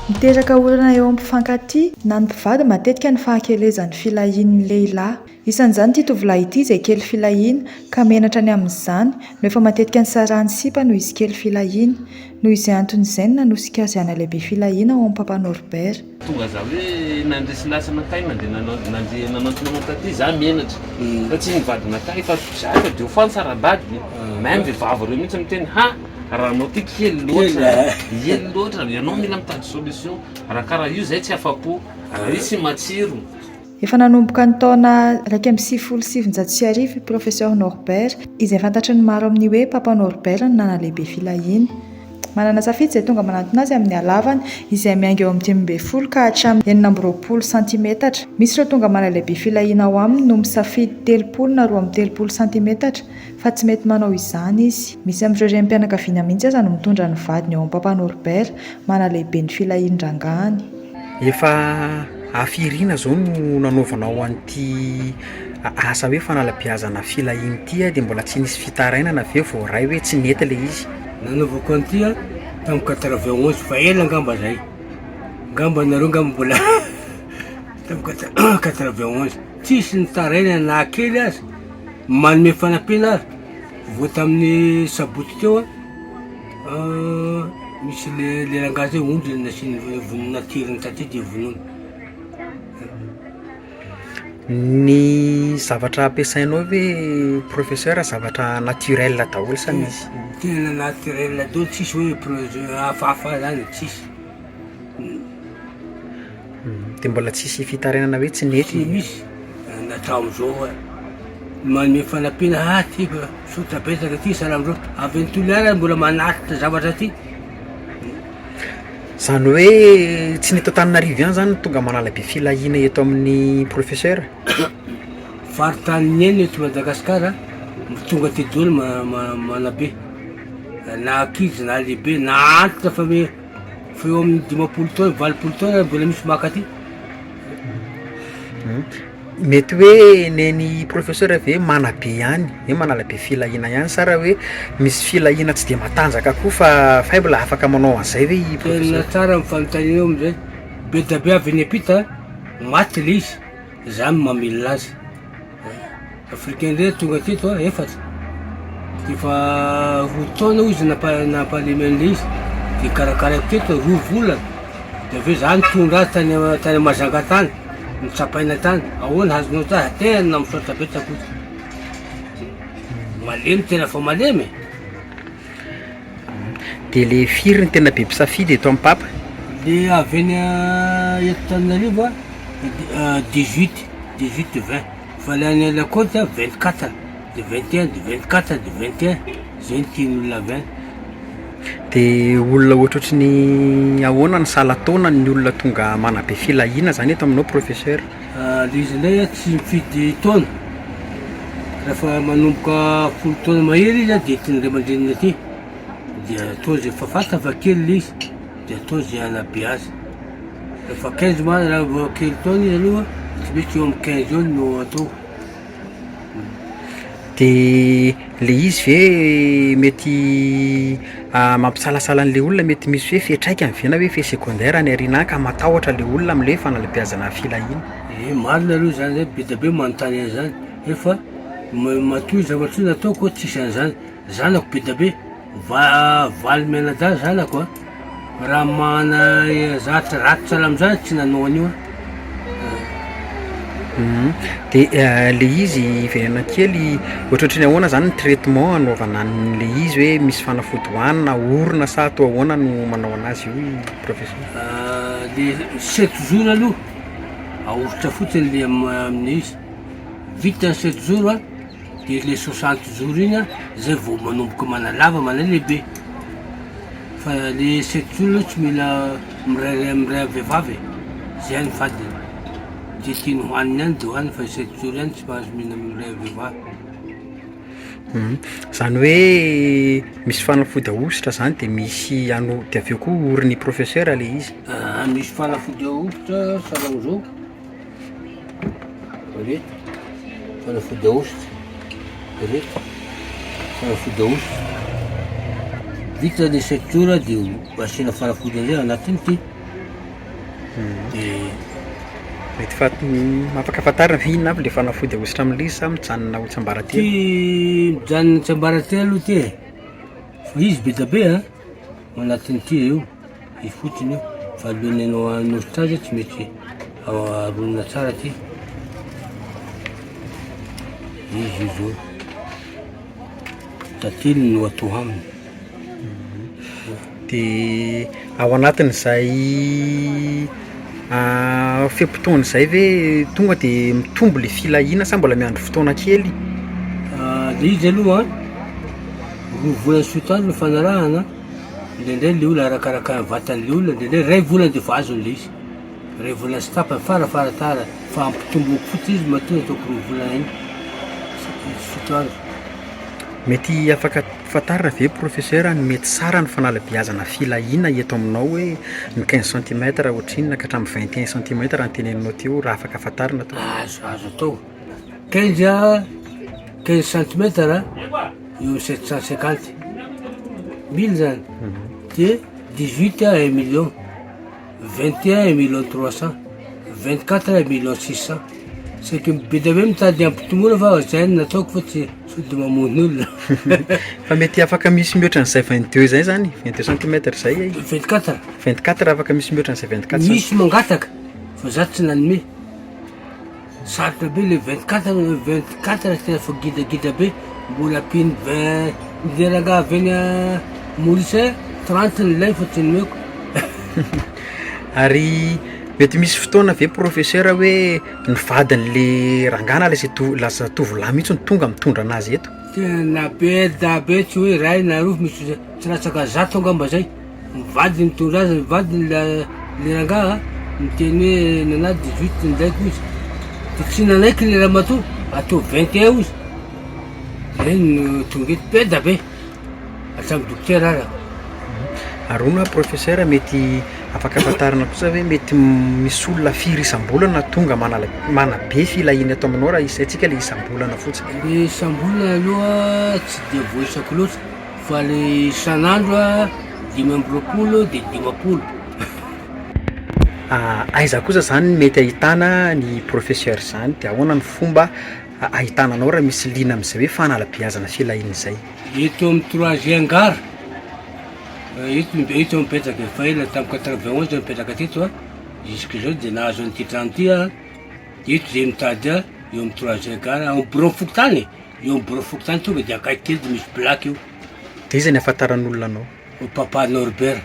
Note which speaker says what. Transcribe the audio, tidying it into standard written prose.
Speaker 1: Miteraka olana eo am-pifankatia na ny mpivady matetika ny fahakelezan'ny filahin'ny lehilahy. Isan'izany ity tovolahy ity izay kely filahina ka menatra ny amin'izany no efa matetika ny sarahany sipa noho izy kely filahina. Noho izay anton'izay nanosika azy any lehibe filahina ao amin'ny Papa Norbert.
Speaker 2: Tonga za hoe nandresy lasa nakay nandeha nanantona taty za menatra fa tsy nivady nakay fa zaka de fa sarabady même vehivavy reo mihitsy miteny ha raha anao ty kely loatra ianao mila mitady solution raha karaha io zay tsy afapo io sy matsiro.
Speaker 1: Efa nanomboka ny taona 1997 professeur Norbert izay fantatry ny maro amin'ny hoe Papa Norbert ny nana lehibe filahina. Manana safidy izay tonga manantona azy amin'ny halavany izay miainga eo amin'ny 18 ka hatramin'ny 19 centimetatra. Misy ireo tonga mana lehibe filahina ao aminy no misafidy 3 na 3 centimetatra fa tsy mety manao izany izy. Misy amin'ireo renim-pianakaviana mihitsy aza no mitondra ny vadiny eo amin'ny Papa Norbert mana lehibe ny filahin-drangahany.
Speaker 3: Efa afirina zao no nanaovanao an'ity asa hoe fanalabiazana filahiny ity dia mbola tsy nisy fitarainana aveo voaray hoe tsy nety le izy.
Speaker 4: Nanaovako an'ity tamin'ny 91 fa ela ngamba zay. Ngamba nareo ngamba mbola tamin'ny 91 tsisy nitaraina na kely azy manome fanampiana azy. Vao tamin'ny sabotsy teo misy lelangahy zay ondry nasiany vonona tiriny taty dia vonona.
Speaker 3: Ny zavatra ampiasainao hoe professeur zavatra naturel daholo sa misy?
Speaker 4: Tena naturel daholo, tsisy hoe projet hafahafa zany tsisy.
Speaker 3: Dia mbola tsisy fitarainana hoe tsy nety?
Speaker 4: Misy natram'izao manome fanampiana ty sotra betsaka ty saramizao avy nytoliara mbola manatitra zavatra ty.
Speaker 3: Zany hoe tsy neto Antananarivo ihany zany tonga manala be filahina eto amin'ny professeur?
Speaker 4: Faritany eny eto Madagasikara tonga ty dolo manabe na ankizy na lehibe na antitra fa eo amin'ny 50 taona 20 taona mbola misy maka ty.
Speaker 3: Mety hoe neny professeur ve manabe ihany hoe manala be filahina ihany sa raha hoe misy filahina tsy dia matanjaka koa fa faible afaka manao an'izay ve i professeur?
Speaker 4: Tena tsara mifanontany eo amizay be da be avy ny apita maty le izy zany mamilina azy. Africain ndray tonga teto efatra efa roa taona izy nampalemany le izy dia karakaraiko teto 2 volana dia aveo zany tonga azy tany Mazanga tany nitsapaina tany ahoana azonao tsara tena misaotra betsaka ozy malemy tena fa malemy.
Speaker 3: Dia le firy ny tena be mpisafidy eto amin'ny Papa?
Speaker 4: Le avy eny eto Antananarivo 18 20 fa le any Lakoty 24 de 21 de 24 de 21 zay ny tian'olona avy any.
Speaker 3: Dia olona ohatrotry ny ahoana ny salan-taona ny olona tonga manabe filahina zany eto aminao professeur?
Speaker 4: Le izy indray tsy mifidy taona rehefa manomboka 10 taona mahery izy dia tiany ray aman-dreniny aty dia atao zay fa fanta fa kely le izy dia atao zay anabe azy. Rehefa 15 mois raha vao kely taona izy aloha tsy misy eo amin'ny 15 eo no atao.
Speaker 3: Dia le izy ve mety mampisalasala an'le olona mety misy hoe fiantraikany ve na hoe fe secondaire ny ariana ka matahotra le olona amin'le fanalabiazana filahina?
Speaker 4: Marina aloha zany zay be da be manontany azy zany efa matoy zavatra io nataoko tsisy an'izany. Zanako be da be valy mianadahy zanako raha mana zatra raty tsara am'izany tsy nanao an'io.
Speaker 3: Dia le izy iverana kely ohatrotry ny ahoana zany ny traitement anaovana an'le izy hoe misy fanafody hohanina orona sa atao ahoana no manao anazy io professeur?
Speaker 4: Le 7 jours aloha ahositra fotsiny le amin'ny izy vita 7 jours dia le 60 jours iny zay vao manomboka manalava manalehibe fa le 7 jours tsy mila miray vehivavy zay ny fadiny dia tiany hohaniny ihany dia hohaniny fa 7 jours ihany tsy mahazo mihina miray vehivavy.
Speaker 3: Zany hoe misy fanafody ahositra zany dia misy dia aveo koa oriny professeur le izy?
Speaker 4: Misy fanafody ahositra salan'izao reto fanafody ahositra reto fanafody ahositra vita le 7 jours dia asiana fanafody an'izay anatiny ty de
Speaker 3: mety afaka afantarina fa inona aby le fanafody ahositra amin'le izy sa mijanona ho tsambaratelo
Speaker 4: ty mijanona tsambaratelo aloha ty fa izy be da be a manatiny ty io izy fotsiny io fa alohan'ny anao anositra azy tsy mety aronona tsara ty izy io zao tately no atao aminy
Speaker 3: de ao anatin'izay feam-potoana izay ve tonga de mitombo le filahina sa mbola miandro fotoana kely
Speaker 4: le izy aloha roa volana sotoandro no fanarahana indraindray le olona arakaraka vatan'le olona indraindray ray volana de vazony le izy ray volana sy tapany farafara tara fa ampitomboako fotsy izy matonga ataoko roa volana iny sotoandro
Speaker 3: mety afaka fantarina ve professeur ny mety tsara ny fanalabeazana filahina eto aminao hoe ny 15 centimètre ohatriny nakahatramin'ny 21 centimètre ny teneninao teo raha afaka fantarina to
Speaker 4: azo atao 15 centimètre eo 750 000 zany de 18 1 million 21 1 million 300 24 1 million 600 c'est que be da be mitady ampitomboana fa zay nataoko fa tsy de mamon'ny olona
Speaker 3: fa mety afaka misy mihoatra n'izay 22 zay zany 22 centimètre zay 24 afaka misy mihoatra n'izay 24
Speaker 4: misy mangataka fa za tsy nanome sarotra be le 24 tena fa gidagida be mbola piny 20 mideranga avy eny Maurice 30 ny lay fa tsy nomeko
Speaker 3: ary mety misy fotoana ve professeur hoe ny vadin'le rangana lasa tovolahy mihitsy ny tonga mitondra anazy eto
Speaker 4: tena be da be tsy hoe ray na roa misy tsy ratsaka zato angamba zay mivady mitondra azy mivady le rangaha miteny hoe nana 18 ndraiky izy de tsy nanaiky le raha matoa atao 21 izy zay no tonga eto be da be atsamy dokotera ara
Speaker 3: arona professeur mety afaka afantarina kosa hoe mety misy olona firy isam-bolana tonga mana be filahina ato aminao raha isaitsika le isam-bolana fotsiny
Speaker 4: le isam-bolana aloha tsy de voisako loatra fa le isan'andro a 5 de 10
Speaker 3: aiza kosa zany mety ahitana ny professeur zany de ahoana ny fomba ahitananao raha misy lina amin'izay hoe fanalabeazana filahina izay
Speaker 4: eto amin'ny 3e ngara eto mipetraka fa ela tamin'ny 91 mipetraka teto a jusque zao de nahazo an'ity trano ty a eto zay mitady a eo amin'ny 3e ngara amin'ny bureau fokotany eo amin'ny bureau fokotany tonga de akaiky kely de misy plaque io
Speaker 3: de izy ny afantaran'olona anao
Speaker 4: Papa Norbert